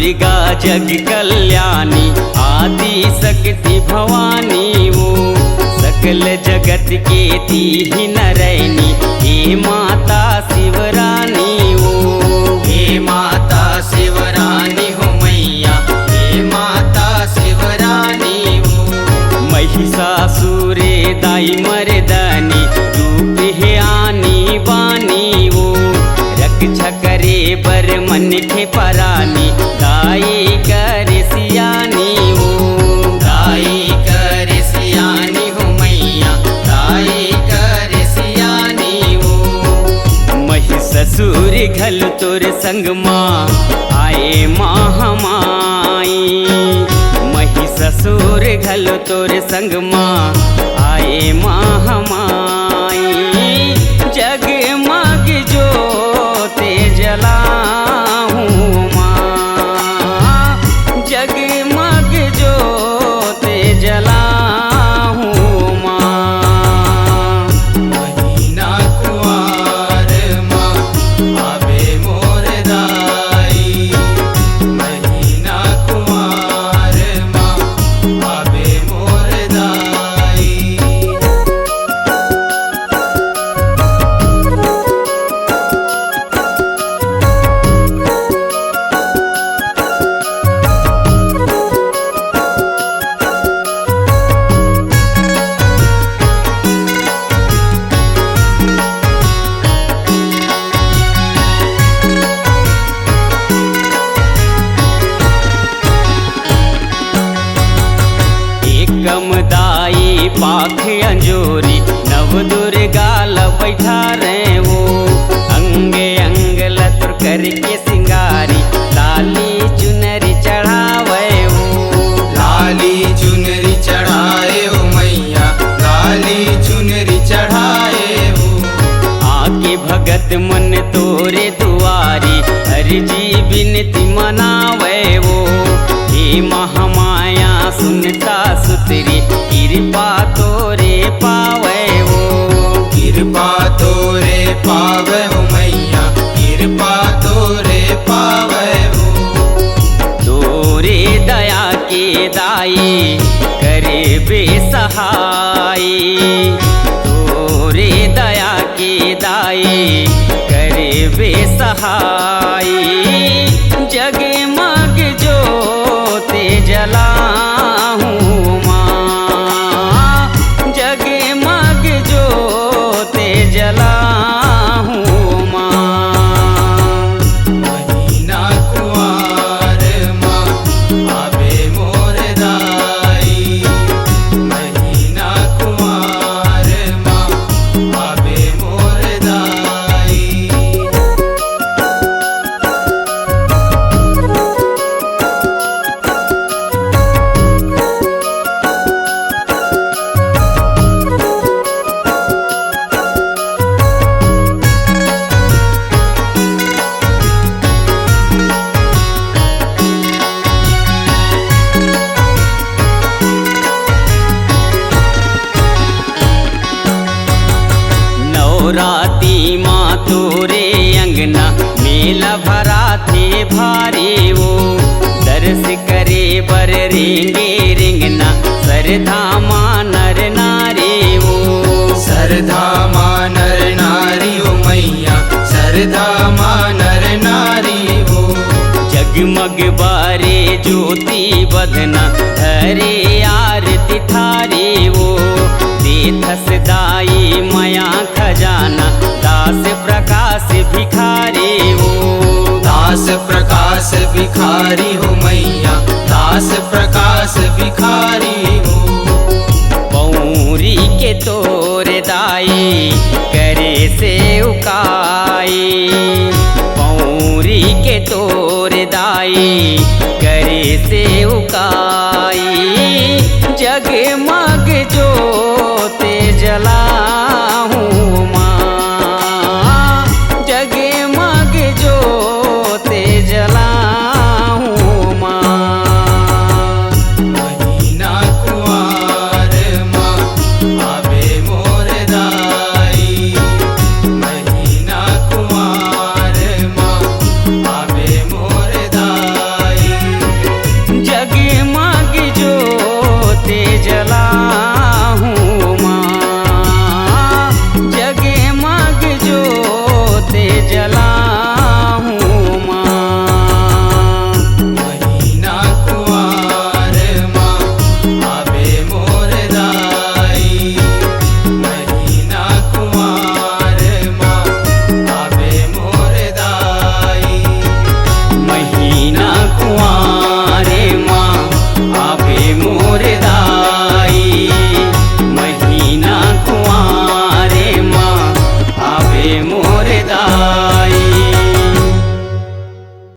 दुर्गा जग कल्याणी आदि शक्ति भवानी वो सकल जगत के ती नरैनी हे माता शिवरानी वो। हे माता शिवरानी हो मैया हे माता शिवरानी वो। महिषासुर दाई मर्दनी रूप है आनी बानी वो रक्षा करे बर मन के परानी दाई कर सियानी वो। दाई कर सियानी हो मैया दाई कर सियानी वो। महिषासुर घल तोर संग माँ आए महामाई। महिषासुर घल तोर संग माँ आए महामाई। जगमग ज्योति जलाऊं माँ जगमग ज्योति जलाऊं माँ। महीना कुंवार माँ आवे मोर दाई। महीना कुंवार माँ आवे मोर दाई। कमदाई पाख अंजोरी नव दुर्गा ल बैठा रहे वो। अंगे अंग लतुर करके सिंगारी लाली चुनरी चढ़ावे वो। लाली चुनरी चढ़ाए हो मैया लाली चुनरी चढ़ाए हो। आके भगत मन तोरे दुआरी अर्जी बिनती मनावे वो। हे महामाया सुनता सुतरी कृपा तोरे पावे वो। कृपा तोरे पावे हो मैया कृपा तोरे पावे हो। तोरे दया के दाई करे बेसहाई। तोरे दया के दाई करे बेसहाई। जगमग ज्योति जलाऊं माँ जगमग ज्योति जलाऊं माँ। महीना कुंवार माँ आवे मोर दाई। महीना कुंवार माँ आवे मोर दाई। नवराती माँ तोरे अंगना मेला भरा थे भारी वो। दर्श करे बर रेंगे रिंगना सरधा माँ नर नारी वो। सरधा माँ नर नारी हो मैया सरधा माँ नर नारी हो। जगमग बारे ज्योति बदना धरे आरती थारी वो। देथस दाई मया खजाना दास प्रकाश भिखारी वो। दास प्रकाश भिखारी हो मैया दास प्रकाश भिखारी हो। पौरी के तोर दाई करे से उकाई। पौरी के तोर दाई करे से उकाई। जगमग